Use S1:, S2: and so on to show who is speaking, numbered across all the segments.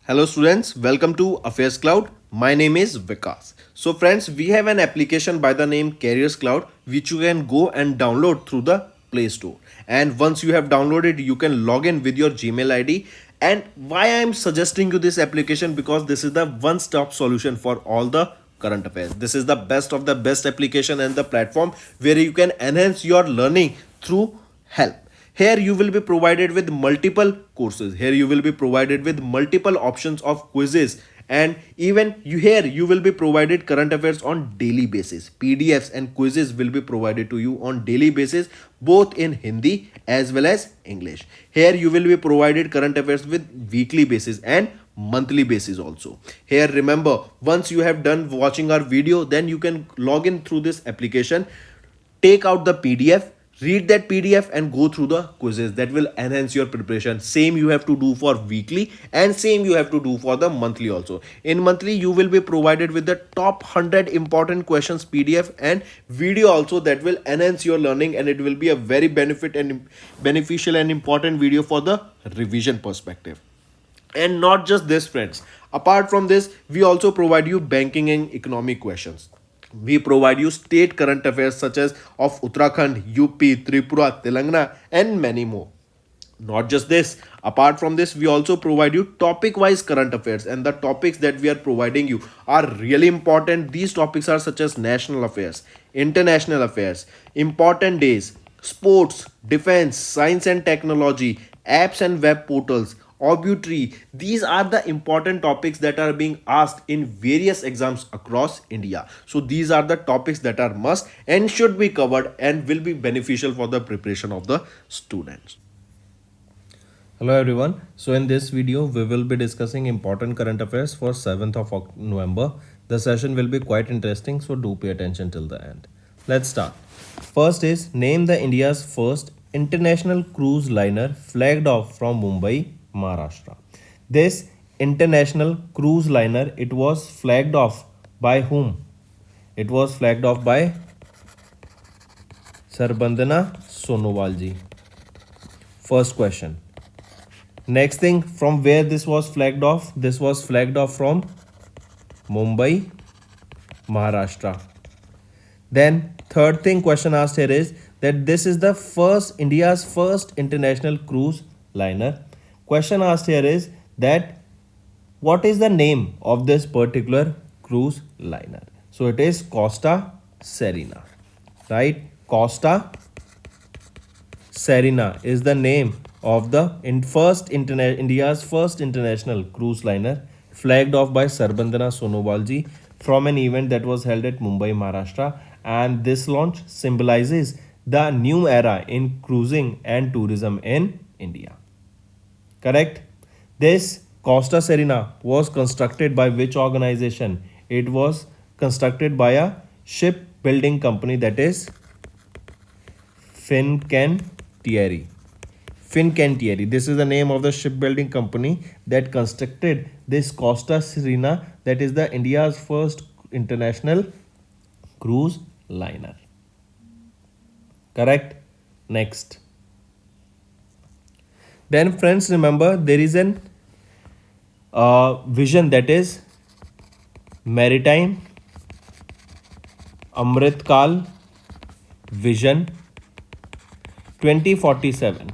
S1: Hello students, welcome to Affairscloud. My name is Vikas. So friends, we have an application by the name Careers Cloud which you can go and download through the Play Store. And once you have downloaded, you can log in with your Gmail ID. And why I am suggesting you this application, because this is the one-stop solution for all the current affairs. This is the best of the best application and the platform where you can enhance your learning through help. Here you will be provided with multiple courses. Here you will be provided with multiple options of quizzes, and even you will be provided current affairs on daily basis. PDFs and quizzes will be provided to you on daily basis, both in Hindi as well as English. Here you will be provided current affairs with weekly basis and monthly basis also. Here remember, once you have done watching our video, then you can log in through this application, take out the PDF, read that PDF and go through the quizzes. That will enhance your preparation. Same you have to do for weekly and same you have to do for the monthly also. In monthly you will be provided with the top 100 important questions PDF and video also, that will enhance your learning, and it will be a very beneficial and important video for the revision perspective. And not just this friends, apart from this we also provide you banking and economic questions. We provide you state current affairs such as of Uttarakhand, UP, Tripura, Telangana, and many more. Not just this, apart from this, we also provide you topic wise current affairs, and the topics that we are providing you are really important. These topics are such as national affairs, international affairs, important days, sports, defense, science and technology, apps and web portals, obituary. These are the important topics that are being asked in various exams across India. So these are the topics that are must and should be covered and will be beneficial for the preparation of the students.
S2: Hello everyone. So in this video we will be discussing important current affairs for 7th of November. The session will be quite interesting, so do pay attention till the end. Let's start. First is name the India's first international cruise liner flagged off from Mumbai, Maharashtra. This international cruise liner, it was flagged off by whom? It was flagged off by Sarbandana Sonowal ji. First question. Next thing, from where this was flagged off? This was flagged off from Mumbai, Maharashtra. Then third thing question asked here is that this is the India's first international cruise liner. Question asked here is that what is the name of this particular cruise liner? So it is Costa Serena, right? Costa Serena is the name of the India's first international cruise liner, flagged off by Sarbandana Sonowal ji from an event that was held at Mumbai, Maharashtra. And this launch symbolizes the new era in cruising and tourism in India. Correct? This Costa Serena was constructed by which organization? It was constructed by a shipbuilding company, that is Fincantieri. Fincantieri. This is the name of the shipbuilding company that constructed this Costa Serena, that is the India's first international cruise liner. Correct? Next. Then friends, remember there is an vision, that is Maritime Amritkal Vision 2047.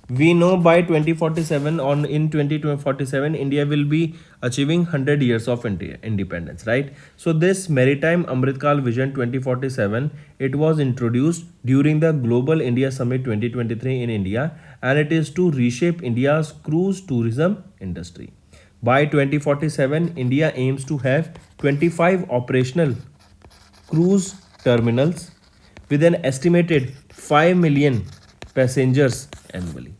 S2: We know by 2047, in 2047 India will be achieving 100 years of independence, right? So this Maritime Amritkal Vision 2047, it was introduced during the Global India Summit 2023 in India, and it is to reshape India's cruise tourism industry. By 2047, India aims to have 25 operational cruise terminals with an estimated 5 million passengers annually.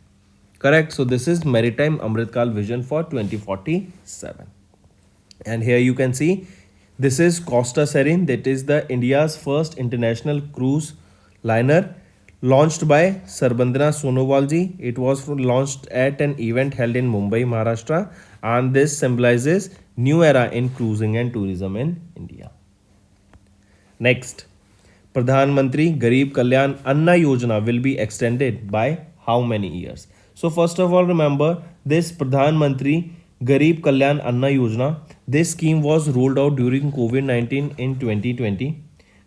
S2: Correct? So this is Maritime Amritkal Vision for 2047. And here you can see this is Costa Serene, that is the India's first international cruise liner launched by Sarbandana Sonowal ji. It was launched at an event held in Mumbai, Maharashtra, and this symbolizes new era in cruising and tourism in India. Next, Pradhan Mantri Garib Kalyan Anna Yojana will be extended by how many years? So first of all, remember this Pradhan Mantri Garib Kalyan Anna Yojana. This scheme was rolled out during COVID-19 in 2020.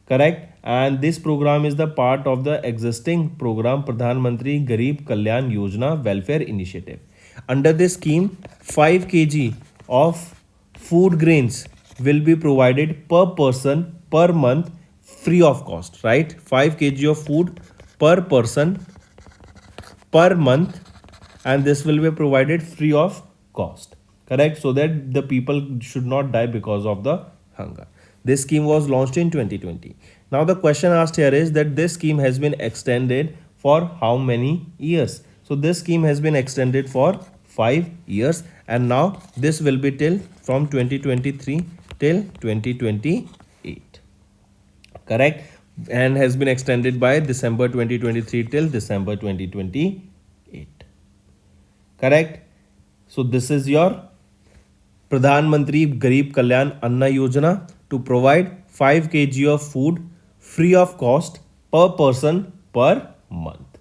S2: Correct? And this program is the part of the existing program Pradhan Mantri Garib Kalyan Yojana Welfare Initiative. Under this scheme, 5 kg of food grains will be provided per person per month free of cost, right? 5 kg of food per person per month, and this will be provided free of cost, correct, so that the people should not die because of the hunger. This scheme was launched in 2020. Now the question asked here is that this scheme has been extended for how many years? So this scheme has been extended for 5 years, and now this will be till from 2023 till 2028, correct, and has been extended by December 2023 till December 2028, correct. So this is your Pradhan Mantri Garib Kalyan Anna Yojana to provide 5 kg of food free of cost per person per month,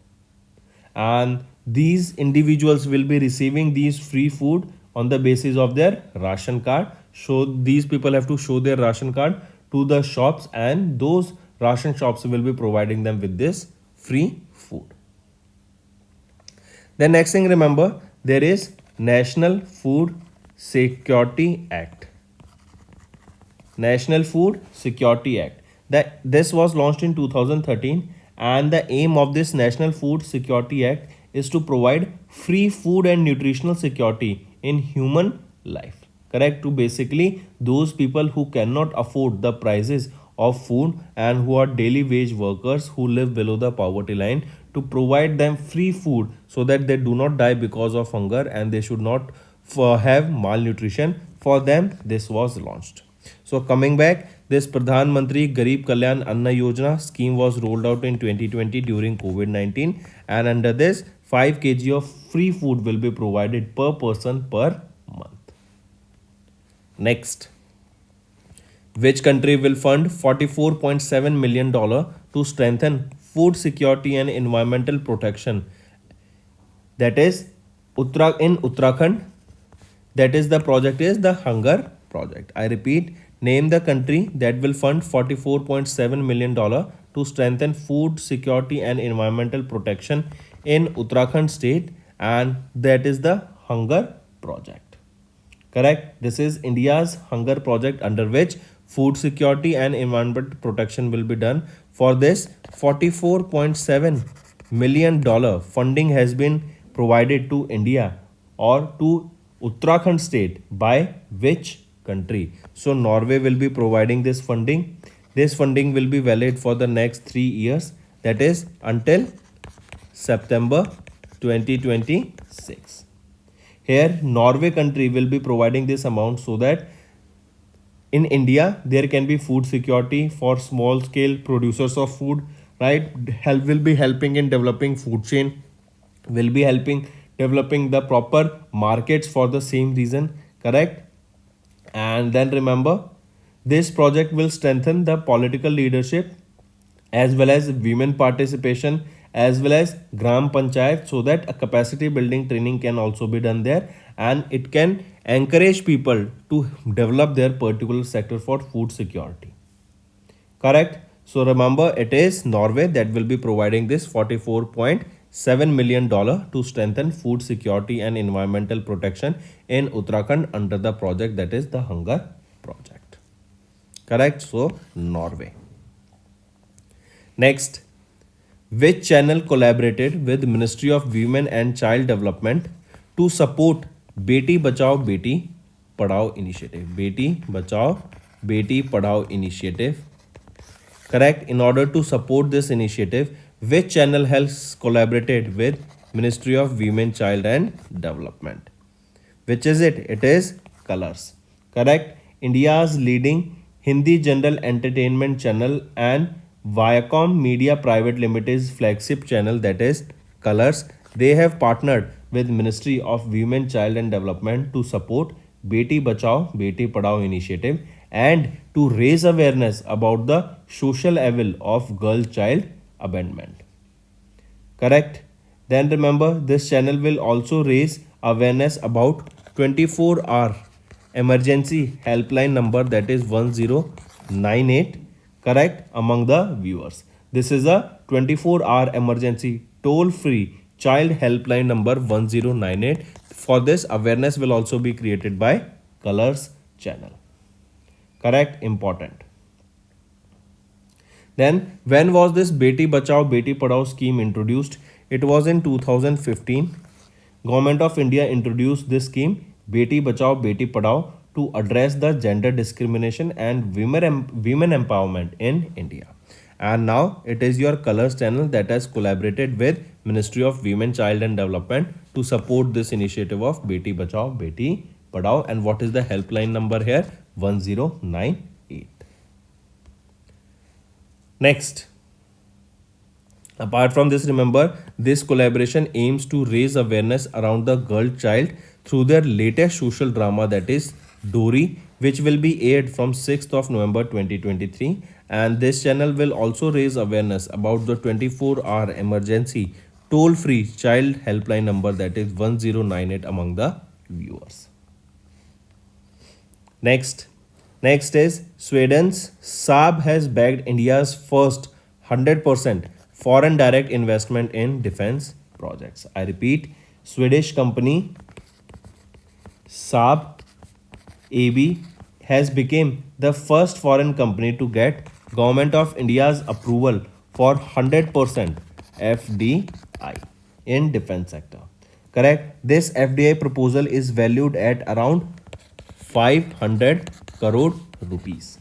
S2: and these individuals will be receiving these free food on the basis of their ration card. So these people have to show their ration card to the shops, and those ration shops will be providing them with this free food. The next thing, remember, there is National Food Security Act. National Food Security Act. This was launched in 2013, and the aim of this National Food Security Act is to provide free food and nutritional security in human life, correct, to basically those people who cannot afford the prices of food and who are daily wage workers who live below the poverty line, to provide them free food so that they do not die because of hunger and they should not have malnutrition. For them this was launched. So coming back, this Pradhan Mantri Garib Kalyan Anna Yojana scheme was rolled out in 2020 during COVID-19, and under this 5 kg of free food will be provided per person per month. Next, which country will fund $44.7 million to strengthen food security and environmental protection? That is in Uttarakhand. That is the project is the Hunger Project. I repeat, name the country that will fund $44.7 million to strengthen food security and environmental protection in Uttarakhand state, and that is the Hunger Project. Correct? This is India's Hunger Project, under which food security and environmental protection will be done. For this, $44.7 million funding has been provided to India or to Uttarakhand state by which country? So Norway will be providing this funding. This funding will be valid for the next 3 years, that is until September 2026. Here Norway country will be providing this amount so that in India there can be food security for small scale producers of food, right? Help will be helping in developing food chain, will be helping developing the proper markets for the same reason, correct. And then remember, this project will strengthen the political leadership as well as women participation as well as gram panchayat, so that a capacity building training can also be done there, and it can encourage people to develop their particular sector for food security, correct. So remember, it is Norway that will be providing this $44.7 million to strengthen food security and environmental protection in Uttarakhand under the project that is the Hunger Project, correct. So Norway. Next, which channel collaborated with Ministry of Women and Child Development to support Beti Bachao Beti Padhao initiative? Beti Bachao Beti Padhao initiative, correct. In order to support this initiative, which channel has collaborated with Ministry of Women, Child and Development? Which is it? It is Colors, correct. India's leading Hindi general entertainment channel and Viacom Media Private Limited's flagship channel, that is Colors, they have partnered with Ministry of Women, Child and Development to support Beti Bachao Beti Padhao initiative and to raise awareness about the social evil of girl-child abandonment, correct. Then remember, this channel will also raise awareness about 24-hour emergency helpline number, that is 1098, correct, among the viewers. This is a 24-hour emergency toll free child helpline number 1098. For this, awareness will also be created by Colors channel. Correct, important. Then, when was this Beti Bachao Beti Padhao scheme introduced? It was in 2015. Government of India introduced this scheme Beti Bachao Beti Padhao to address the gender discrimination and women empowerment in India. And now it is your Colors channel that has collaborated with Ministry of Women, Child and Development to support this initiative of Beti Bachao Beti Padhao. And what is the helpline number here? 1098. Next, apart from this, remember, this collaboration aims to raise awareness around the girl child through their latest social drama, that is Dori, which will be aired from 6th of November 2023. And this channel will also raise awareness about the 24-hour emergency toll-free child helpline number, that is 1098, among the viewers. Next is Sweden's Saab has bagged India's first 100% foreign direct investment in defense projects. I repeat, Swedish company Saab AB has become the first foreign company to get Government of India's approval for 100% FDI in defense sector. Correct? This FDI proposal is valued at around 500 crore rupees.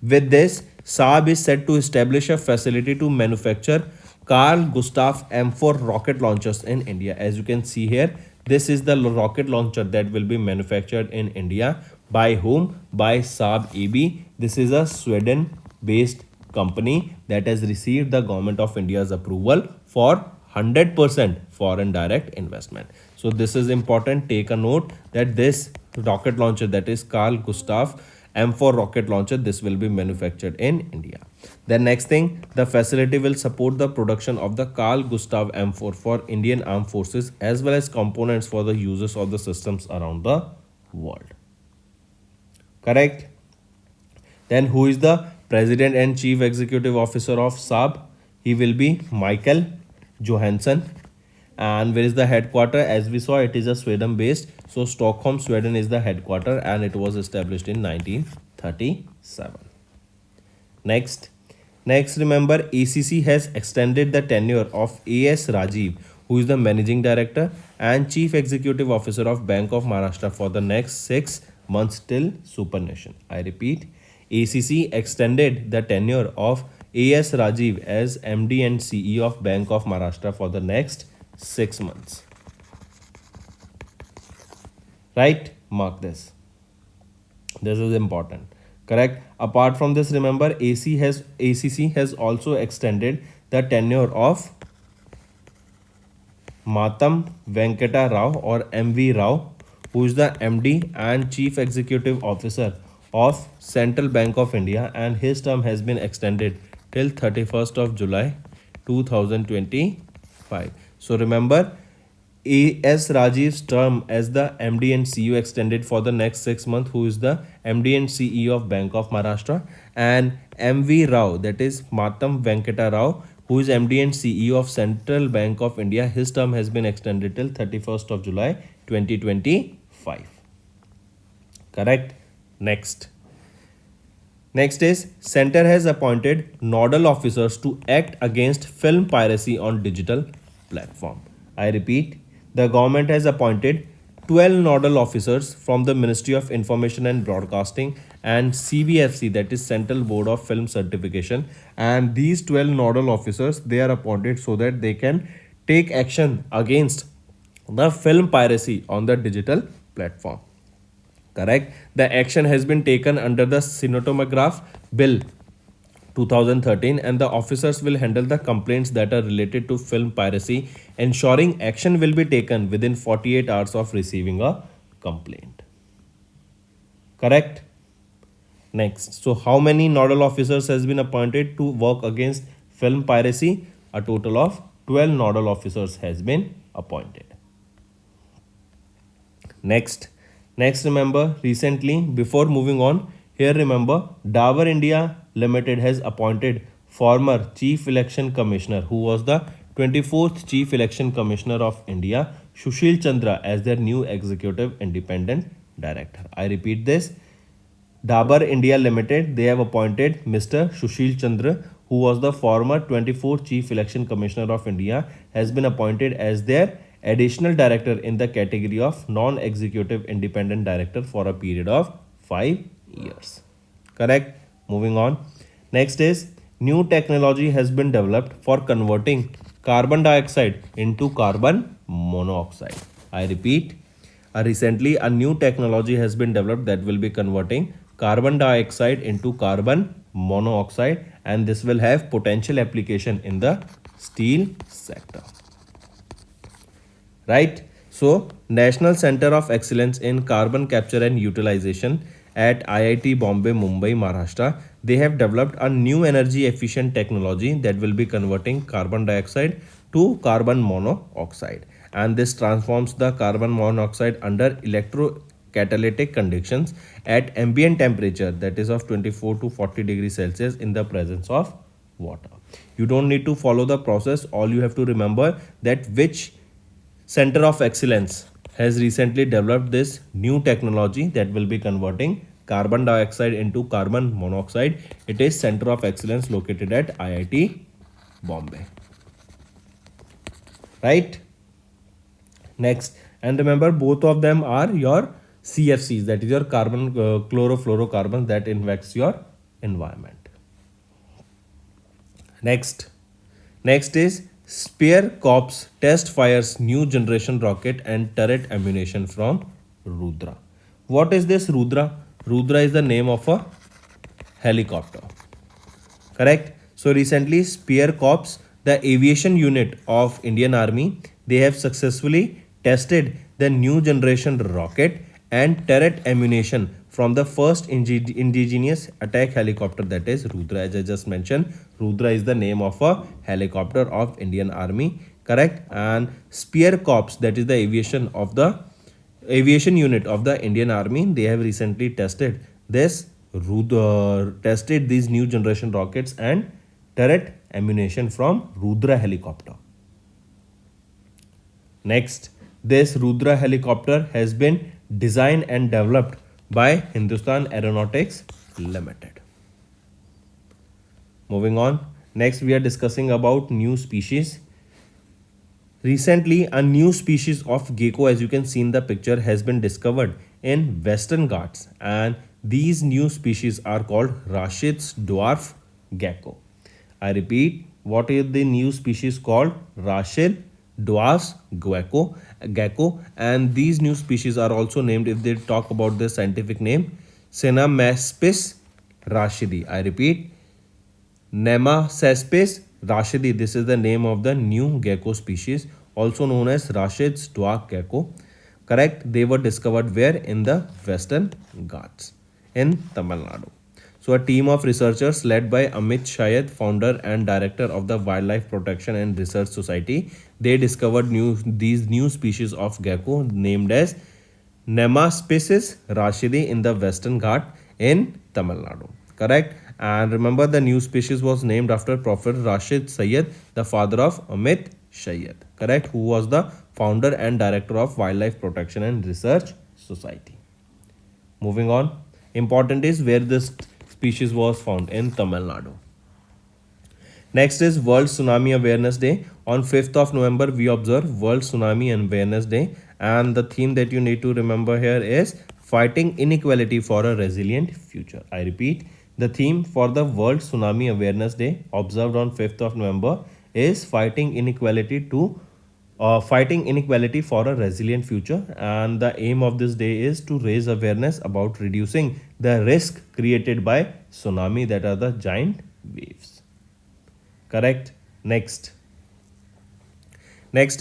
S2: With this, Saab is set to establish a facility to manufacture Carl Gustav M4 rocket launchers in India. As you can see here, this is the rocket launcher that will be manufactured in India. By whom? By Saab AB. This is a Sweden-based company that has received the Government of India's approval for 100% foreign direct investment. So this is important. Take a note that this rocket launcher, that is Carl Gustav M4 rocket launcher, this will be manufactured in India. Then next thing, the facility will support the production of the Carl Gustav M4 for Indian Armed Forces as well as components for the users of the systems around the world. Correct? Then who is the President and Chief Executive Officer of Saab? He will be Michael Johansson. And where is the headquarter? As we saw, it is a Sweden based. So Stockholm, Sweden is the headquarter and it was established in 1937. Next, remember, ACC has extended the tenure of AS Rajiv, who is the Managing Director and Chief Executive Officer of Bank of Maharashtra for the next 6 months till superannuation. I repeat, ACC extended the tenure of AS Rajiv as MD and CEO of Bank of Maharashtra for the next 6 months. Right? Mark this. This is important. Correct? Apart from this, remember, ACC has also extended the tenure of Matam Venkata Rao or MV Rao, who is the MD and Chief Executive Officer of Central Bank of India, and his term has been extended till 31st of July 2025. So remember, AS Rajiv's term as the MD and CEO extended for the next 6 months, who is the MD and CEO of Bank of Maharashtra, and MV Rao, that is Matam Venkata Rao, who is MD and CEO of Central Bank of India. His term has been extended till 31st of July 2025. Correct? Next is Center has appointed nodal officers to act against film piracy on digital platform. I repeat, the government has appointed 12 nodal officers from the Ministry of Information and Broadcasting and CBFC, that is Central Board of Film Certification, and these 12 nodal officers, they are appointed so that they can take action against the film piracy on the digital platform. Correct? The action has been taken under the Cinematograph Bill 2013, and the officers will handle the complaints that are related to film piracy, ensuring action will be taken within 48 hours of receiving a complaint. Correct? Next, so how many nodal officers has been appointed to work against film piracy? A total of 12 nodal officers has been appointed. Next, Next, remember recently, before moving on, here remember Dabur India Limited has appointed former Chief Election Commissioner, who was the 24th Chief Election Commissioner of India, Sushil Chandra, as their new Executive Independent Director. I repeat this. Dabur India Limited, they have appointed Mr. Sushil Chandra, who was the former 24th Chief Election Commissioner of India, has been appointed as their additional director in the category of non-executive independent director for a period of 5 years. Correct? Moving on. Next is new technology has been developed for converting carbon dioxide into carbon monoxide. I repeat, recently a new technology has been developed that will be converting carbon dioxide into carbon monoxide, and this will have potential application in the steel sector. Right? So, National Center of Excellence in Carbon Capture and Utilization at IIT Bombay, Mumbai, Maharashtra, they have developed a new energy efficient technology that will be converting carbon dioxide to carbon monoxide, and this transforms the carbon monoxide under electrocatalytic conditions at ambient temperature, that is of 24 to 40 degrees Celsius, in the presence of water. You don't need to follow the process. All you have to remember that which Center of Excellence has recently developed this new technology that will be converting carbon dioxide into carbon monoxide. It is Center of Excellence located at IIT Bombay. Right? Next, and remember both of them are your CFCs, that is your carbon chlorofluorocarbons that infects your environment. Next is Spear Corps test fires new generation rocket and turret ammunition from Rudra. What is this Rudra? Rudra is the name of a helicopter. Correct? So recently Spear Corps, the aviation unit of Indian Army, they have successfully tested the new generation rocket and turret ammunition from the first indigenous attack helicopter, that is Rudra. As I just mentioned, Rudra is the name of a helicopter of Indian Army. Correct? And Spear Corps, that is the aviation unit of the Indian Army, they have recently tested these new generation rockets and turret ammunition from Rudra helicopter. Next, this Rudra helicopter has been designed and developed by Hindustan Aeronautics Limited. Moving on. Next, we are discussing about new species. Recently, a new species of gecko, as you can see in the picture, has been discovered in Western Ghats, and these new species are called Rashid's dwarf gecko. I repeat, what is the new species called? Rashid dwarf gecko, and these new species are also named, if they talk about the scientific name, Cinemaspis rashidi. I repeat, Nemasaspis rashidi. This is the name of the new gecko species, also known as Rashid's dwarf gecko. Correct? They were discovered where? In the Western Ghats in Tamil Nadu. So a team of researchers led by Amit Shayad, founder and director of the Wildlife Protection and Research Society, they discovered these new species of gecko named as Nemaspis rashidi in the Western Ghat in Tamil Nadu. Correct? And remember, the new species was named after Prophet Rashid Sayyid, the father of Amit Shayad. Correct? Who was the founder and director of Wildlife Protection and Research Society. Moving on. Important is where this species was found, in Tamil Nadu. Next is World Tsunami Awareness Day. On 5th of November, we observe World Tsunami Awareness Day, and the theme that you need to remember here is fighting inequality for a resilient future. I repeat, the theme for the World Tsunami Awareness Day observed on 5th of November is fighting inequality for a resilient future, and the aim of this day is to raise awareness about reducing the risk created by tsunami, that are the giant waves. Correct? Next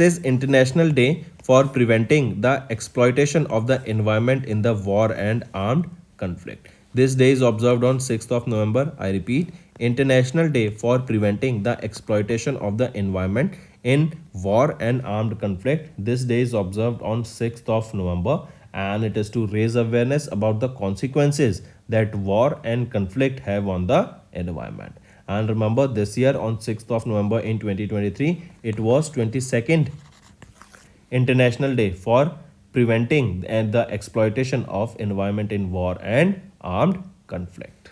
S2: is International Day for preventing the exploitation of the environment in the war and armed conflict. This day is observed on 6th of November. I repeat, International Day for preventing the exploitation of the environment in war and armed conflict. This day is observed on 6th of November, and it is to raise awareness about the consequences that war and conflict have on the environment. And remember, this year on 6th of November in 2023, it was 22nd International Day for preventing and the exploitation of environment in war and armed conflict.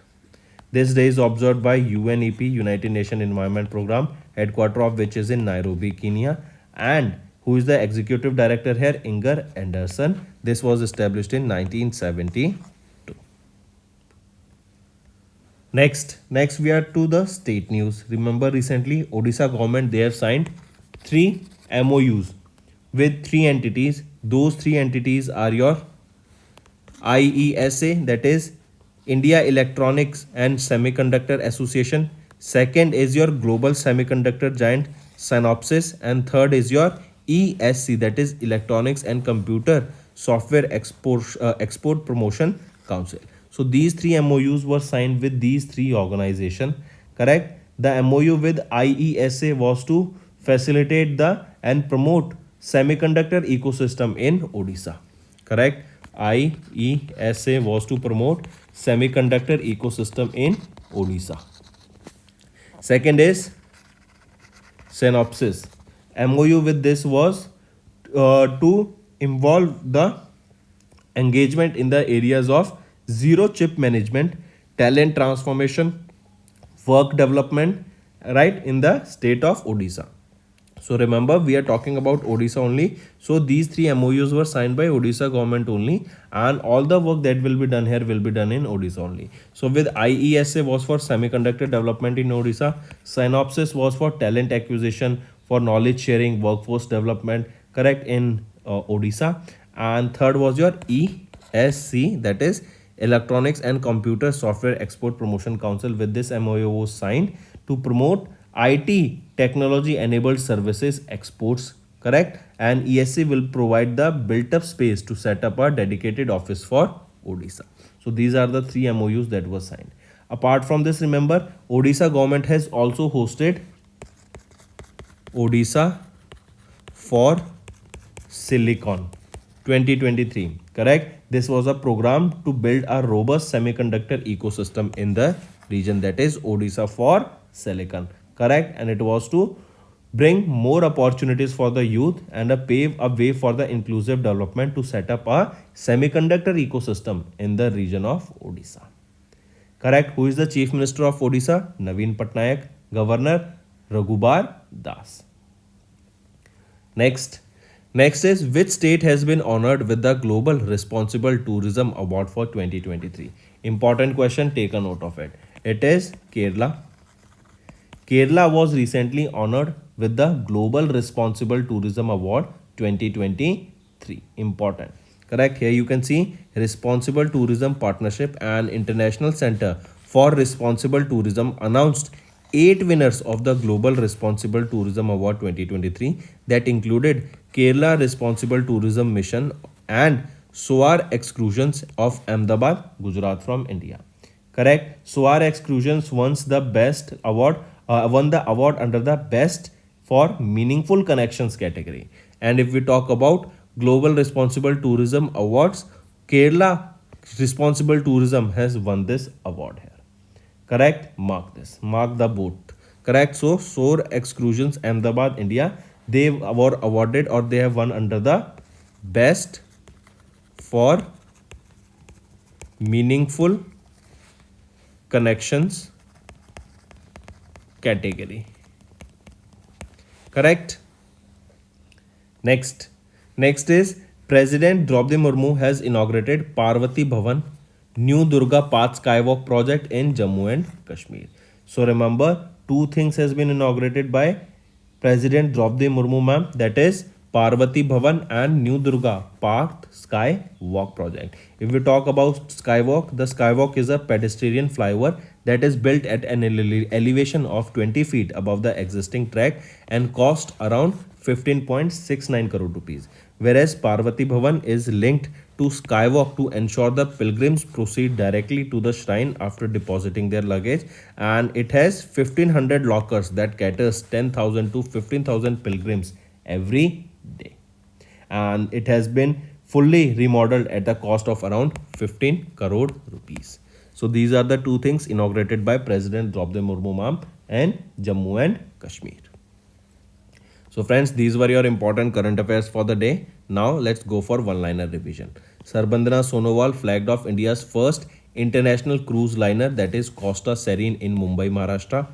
S2: This day is observed by UNEP, United Nations Environment Program, headquarter of which is in Nairobi, Kenya, and who is the executive director here? Inger Anderson. This was established in 1972. Next we are to the state news. Remember, recently Odisha government, they have signed 3 MOUs with 3 entities. Those 3 entities are your IESA, that is India Electronics and Semiconductor Association. Second is your global semiconductor giant Synopsys, and third is your ESC, that is Electronics and Computer Software Export Promotion Council. So these 3 MOUs were signed with these 3 organizations. Correct. The MOU with IESA was to facilitate the and promote semiconductor ecosystem in Odisha. Correct. IESA was to promote semiconductor ecosystem in Odisha. Second is Synopsys. MOU with this was to involve the engagement in the areas of zero chip management, talent transformation, work development, right, in the state of Odisha. So remember, we are talking about Odisha only. So these 3 MOUs were signed by Odisha government only, and all the work that will be done here will be done in Odisha only. So with IESA was for semiconductor development in Odisha, Synopsys was for talent acquisition, for knowledge sharing, workforce development, correct, in Odisha. And third was your ESC, that is Electronics and Computer Software Export Promotion Council. With this MOU was signed to promote IT technology enabled services exports, correct, and ESC will provide the built up space to set up a dedicated office for Odisha. So these are the 3 MOUs that were signed. Apart from this, remember, Odisha government has also hosted Odisha for Silicon 2023, correct. This was a program to build a robust semiconductor ecosystem in the region, that is Odisha for Silicon, correct, and it was to bring more opportunities for the youth and pave a way for the inclusive development to set up a semiconductor ecosystem in the region of Odisha. Correct. Who is the Chief Minister of Odisha? Naveen Patnaik. Governor Raghubar Das. Next is, which state has been honored with the Global Responsible Tourism Award for 2023? Important question, take a note of it. It is Kerala. Kerala was recently honored with the Global Responsible Tourism Award 2023. Important. Correct. Here you can see Responsible Tourism Partnership and International Center for Responsible Tourism announced 8 winners of the Global Responsible Tourism Award 2023 that included Kerala Responsible Tourism Mission and Soar Excursions of Ahmedabad, Gujarat from India. Correct. Soar Excursions won the award under the Best for Meaningful Connections category. And if we talk about Global Responsible Tourism Awards, Kerala Responsible Tourism has won this award here. Correct. Mark this. Mark the boat. Correct. So Soar Excursions Ahmedabad, India, they were awarded or they have won under the Best for Meaningful Connections category. Correct. Next is President Draupadi Murmu has inaugurated Parvati Bhavan New Durga Path Skywalk project in Jammu and Kashmir. So remember, 2 things has been inaugurated by President Draupadi Murmu ma'am, that is Parvati Bhavan and New Durga Path Skywalk project. If we talk about Skywalk, the Skywalk is a pedestrian flyover that is built at an elevation of 20 feet above the existing track and cost around 15.69 crore rupees. Whereas Parvati Bhavan is linked to Skywalk to ensure the pilgrims proceed directly to the shrine after depositing their luggage, and it has 1500 lockers that caters 10,000 to 15,000 pilgrims every day. And it has been fully remodeled at the cost of around 15 crore rupees. So these are the two things inaugurated by President Draupadi Murmu ma'am and Jammu and Kashmir. So friends, these were your important current affairs for the day. Now let's go for one-liner revision. Sarbandana Sonowal flagged off India's first international cruise liner, that is Costa Serene in Mumbai, Maharashtra.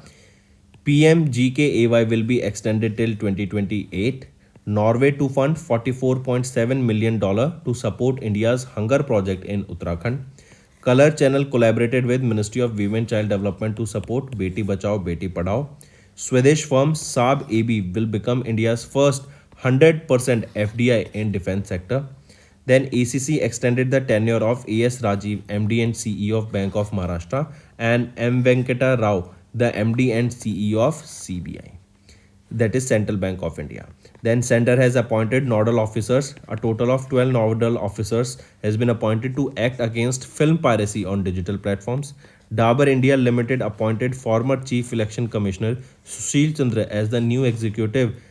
S2: PMGKAY will be extended till 2028. Norway to fund $44.7 million to support India's hunger project in Uttarakhand. Color Channel collaborated with Ministry of Women and Child Development to support Beti Bachao Beti Padhao. Swedish firm Saab AB will become India's first 100% FDI in defense sector. Then ACC extended the tenure of AS Rajiv, MD and CEO of Bank of Maharashtra, and M Venkata Rao, the MD and CEO of CBI, that is Central Bank of India. Then center has appointed nodal officers. A total of 12 nodal officers has been appointed to act against film piracy on digital platforms. Dabur India Limited appointed former Chief Election Commissioner Sushil Chandra as the new executive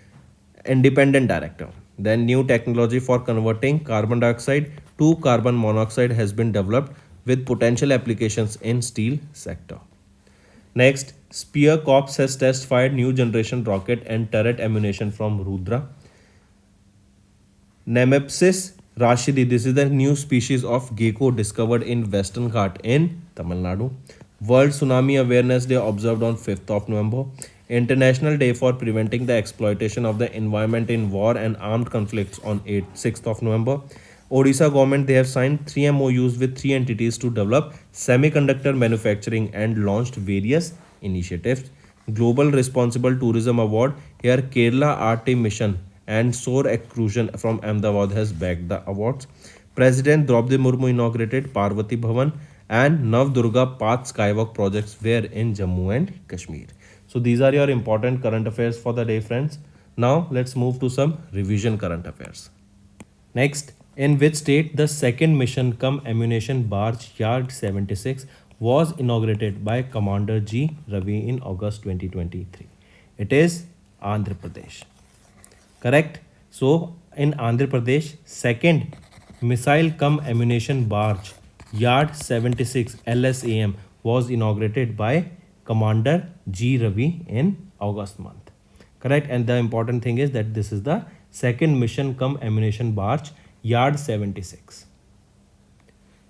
S2: independent director. Then new technology for converting carbon dioxide to carbon monoxide has been developed with potential applications in steel sector. Next, Spear Corps has test fired new generation rocket and turret ammunition from Rudra. Nemepsis rashidi, this is the new species of gecko discovered in Western Ghat in Tamil Nadu. World Tsunami Awareness Day observed on 5th of November. International Day for Preventing the Exploitation of the Environment in War and Armed Conflicts on 6th of November. Odisha government, they have signed 3 MOUs with 3 entities to develop semiconductor manufacturing and launched various initiatives. Global Responsible Tourism Award, here Kerala Art Mission and Soar Exclusion from Ahmedabad has bagged the awards. President Draupadi Murmu inaugurated Parvati Bhavan and Nav Durga Path Skywalk projects were in Jammu and Kashmir. So these are your important current affairs for the day, friends. Now let's move to some revision current affairs. Next, in which state the second mission cum ammunition barge Yard 76 was inaugurated by Commander G. Ravi in August 2023? It is Andhra Pradesh. Correct? So, in Andhra Pradesh, second missile cum ammunition barge Yard 76 LSAM was inaugurated by Commander G. Ravi in August month. Correct? And the important thing is that this is the second mission cum ammunition barge Yard 76.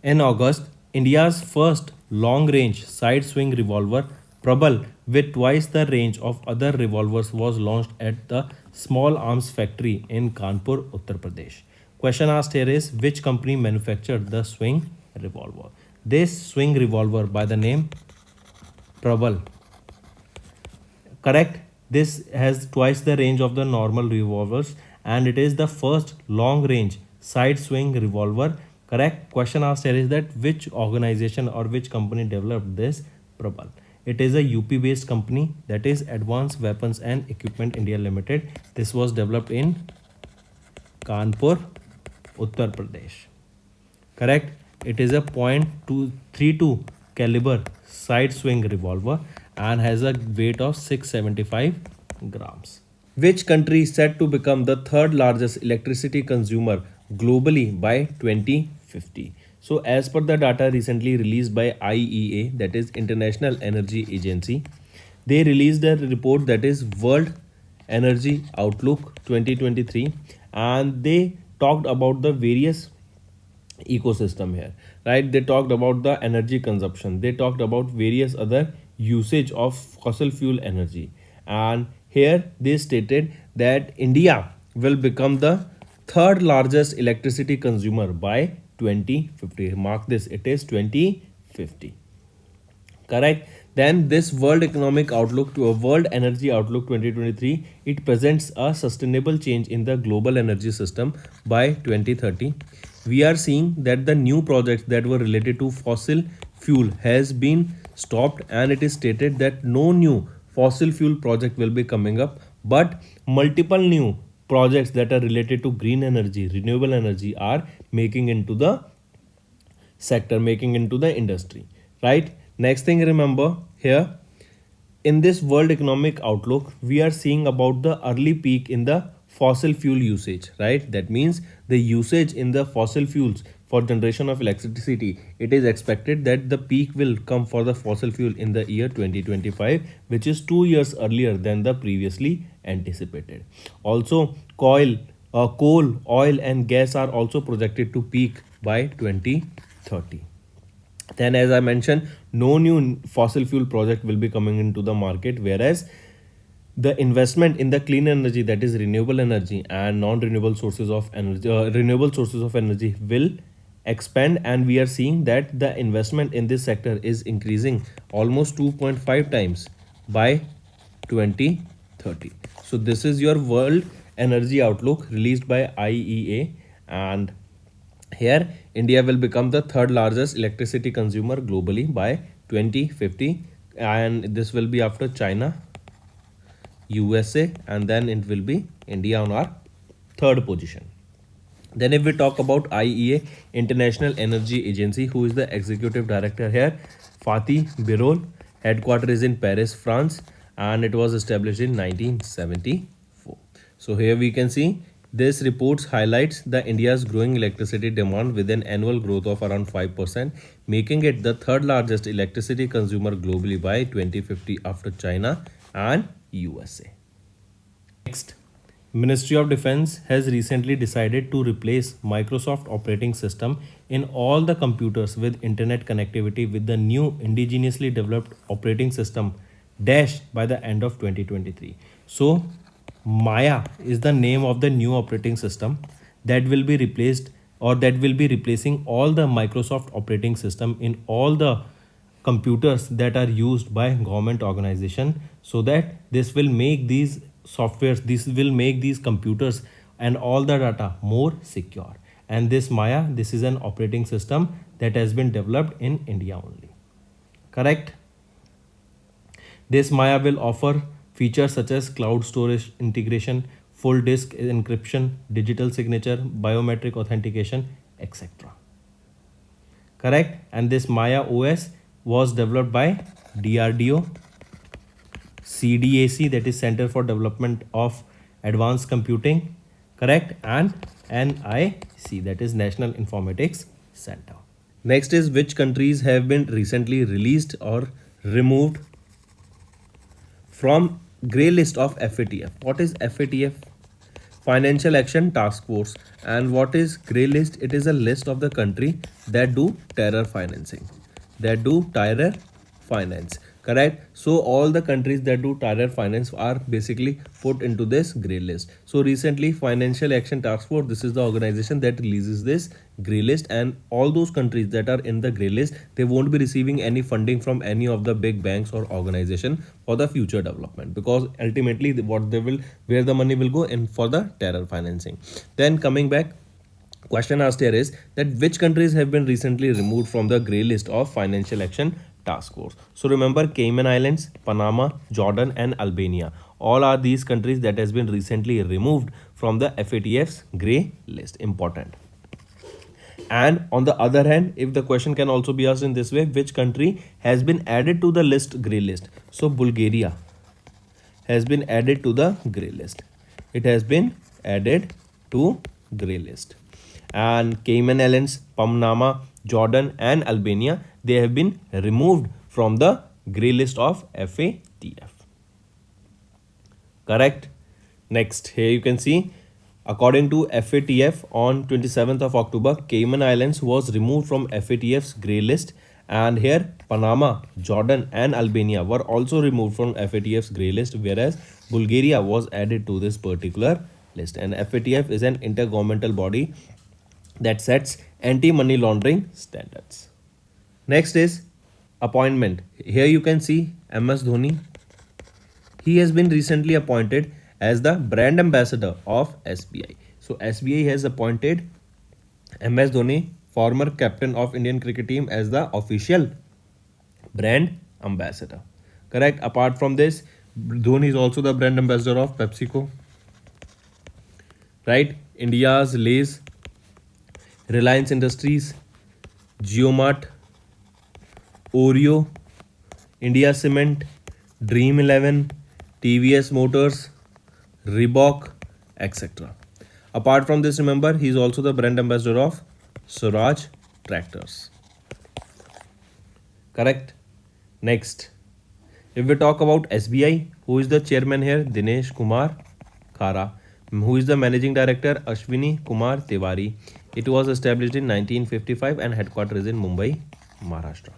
S2: In August, India's first long-range side-swing revolver Prabal with twice the range of other revolvers was launched at the small arms factory in Kanpur, Uttar Pradesh. Question asked here is, which company manufactured the swing revolver? This swing revolver by the name Prabal. Correct. This has twice the range of the normal revolvers and it is the first long range side swing revolver. Correct. Question asked here is that which organization or which company developed this Prabal? It is a UP based company, that is Advanced Weapons and Equipment India Limited. This was developed in Kanpur, Uttar Pradesh. Correct. It is a .232 caliber side swing revolver and has a weight of 675 grams. Which country is set to become the third largest electricity consumer globally by 2050? So as per the data recently released by IEA, that is International Energy Agency, they released a report that is World Energy Outlook 2023 and they talked about the various ecosystem here, right? They talked about the energy consumption, they talked about various other usage of fossil fuel energy, and here they stated that India will become the third largest electricity consumer by 2050. Mark this, it is 2050. Correct. Then this World Economic Outlook to a World Energy Outlook 2023, it presents a sustainable change in the global energy system by 2030. We are seeing that the new projects that were related to fossil fuel has been stopped and it is stated that no new fossil fuel project will be coming up, but multiple new projects that are related to green energy, renewable energy are making into the sector, making into the industry, right? Next thing, remember here in this World Economic Outlook, we are seeing about the early peak in the fossil fuel usage, right? That means the usage in the fossil fuels for generation of electricity, it is expected that the peak will come for the fossil fuel in the year 2025, which is 2 years earlier than the previously anticipated. Also, coal, oil, and gas are also projected to peak by 2030. Then, as I mentioned, no new fossil fuel project will be coming into the market, whereas the investment in the clean energy, that is renewable energy, and non-renewable sources of energy, renewable sources of energy will expand, and we are seeing that the investment in this sector is increasing almost 2.5 times by 2030. So this is your world energy outlook released by IEA, and here, India will become the third largest electricity consumer globally by 2050, and this will be after China, USA, and then it will be India on our third position. Then, if we talk about IEA, International Energy Agency, who is the executive director here, Fatih Birol, headquarters is in Paris, France, and it was established in 1974. So here we can see this report highlights the India's growing electricity demand with an annual growth of around 5%, making it the third largest electricity consumer globally by 2050 after China and USA. Next, Ministry of Defense has recently decided to replace Microsoft operating system in all the computers with internet connectivity with the new indigenously developed operating system Dash by the end of 2023. So Maya is the name of the new operating system that will be replaced, or that will be replacing all the Microsoft operating system in all the computers that are used by government organization, so that this will make these softwares, this will make these computers and all the data more secure. And this Maya, this is an operating system that has been developed in India only, correct? This Maya will offer features such as cloud storage integration, full disk encryption, digital signature, biometric authentication, etc. Correct? And this Maya OS was developed by DRDO, CDAC, that is Center for Development of Advanced Computing, correct, and NIC, that is National Informatics Center. Next is which countries have been recently released or removed from grey list of FATF. What is FATF? Financial Action Task Force. And what is grey list? It is a list of the country that do terror financing, that do terror finance, correct? So all the countries that do terror finance are basically put into this grey list. So recently Financial Action Task Force, this is the organization that releases this grey list, and all those countries that are in the grey list, they won't be receiving any funding from any of the big banks or organization for the future development, because ultimately what they will, where the money will go in for the terror financing. Then coming back, question asked here is that which countries have been recently removed from the grey list of Financial Action Task Force. So remember, Cayman Islands, Panama, Jordan, and Albania, all are these countries that has been recently removed from the FATF's grey list. Important. And on the other hand, if the question can also be asked in this way, which country has been added to the list, grey list? So Bulgaria has been added to the grey list. It has been added to grey list. And Cayman Islands, Panama, Jordan, and Albania, they have been removed from the grey list of FATF. Correct? Next, here you can see, according to FATF, on 27th of October, Cayman Islands was removed from FATF's grey list, and here Panama, Jordan, and Albania were also removed from FATF's grey list, whereas Bulgaria was added to this particular list. And FATF is an intergovernmental body that sets anti-money laundering standards. Next is appointment. Here you can see MS Dhoni. He has been recently appointed as the brand ambassador of SBI. So SBI has appointed MS Dhoni, former captain of Indian cricket team, as the official brand ambassador. Correct? Apart from this, Dhoni is also the brand ambassador of PepsiCo. Right? India's Lay's, Reliance Industries, Geomart, Oreo, India Cement, Dream 11, TVS Motors, Reebok, etc. Apart from this, remember, he is also the brand ambassador of Swaraj Tractors. Correct? Next, if we talk about SBI, who is the chairman here? Dinesh Kumar Khara. Who is the managing director? Ashwini Kumar Tiwari. It was established in 1955 and headquarters is in Mumbai, Maharashtra.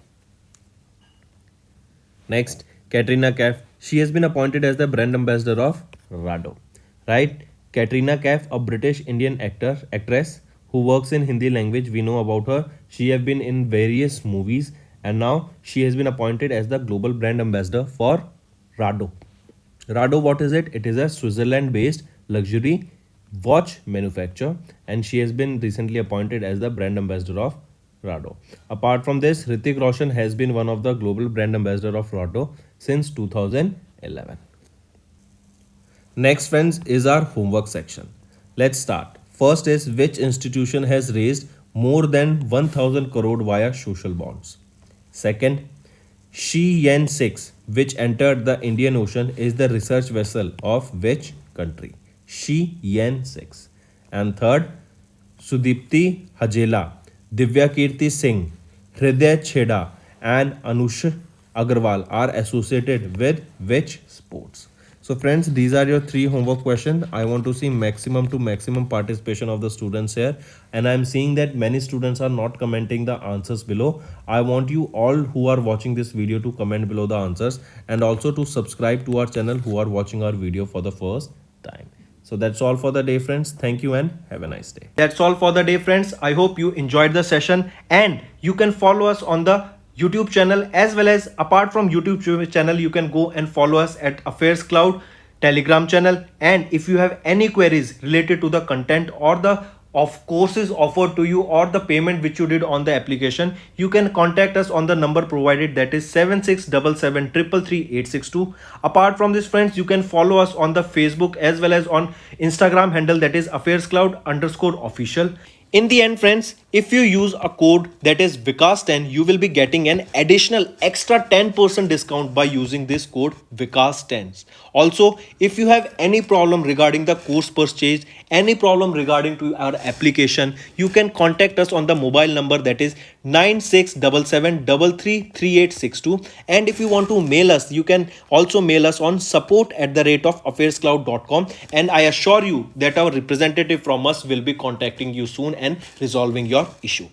S2: Next, Katrina Kaif. She has been appointed as the brand ambassador of Rado. Right? Katrina Kaif, a British Indian actress who works in Hindi language. We know about her. She has been in various movies and now she has been appointed as the global brand ambassador for Rado. Rado, what is it? It is a Switzerland-based luxury watch manufacturer, and she has been recently appointed as the brand ambassador of Rado. Apart from this, Hrithik Roshan has been one of the global brand ambassador of Rado since 2011. Next, friends, is our homework section. Let's start. First is, which institution has raised more than 1000 crore via social bonds? Second, Shi Yan 6, which entered the Indian Ocean, is the research vessel of which country? Shi Yan 6. And third, Sudipti Hajela, Divya Kirti Singh, Hriday Chheda, and Anush Agarwal are associated with which sports? So friends, these are your 3 homework questions. I want to see maximum to maximum participation of the students here. And I'm seeing that many students are not commenting the answers below. I want you all who are watching this video to comment below the answers and also to subscribe to our channel who are watching our video for the first time. So that's all for the day, friends. Thank you and have a nice day.
S1: That's all for the day, friends. I hope you enjoyed the session and you can follow us on the YouTube channel, as well as apart from YouTube channel, you can go and follow us at Affairscloud Telegram channel. And if you have any queries related to the content or the courses offered to you or the payment which you did on the application, you can contact us on the number provided, that is 7677333862. Apart from this, friends, you can follow us on the Facebook as well as on Instagram handle, that is Affairscloud_official. In the end, friends, if you use a code that is Vikas10, you will be getting an additional extra 10% discount by using this code Vikas10. Also, if you have any problem regarding the course purchase, any problem regarding to our application, you can contact us on the mobile number, that is 9677333862. And if you want to mail us, you can also mail us on support@affairscloud.com, and I assure you that our representative from us will be contacting you soon and resolving your issue.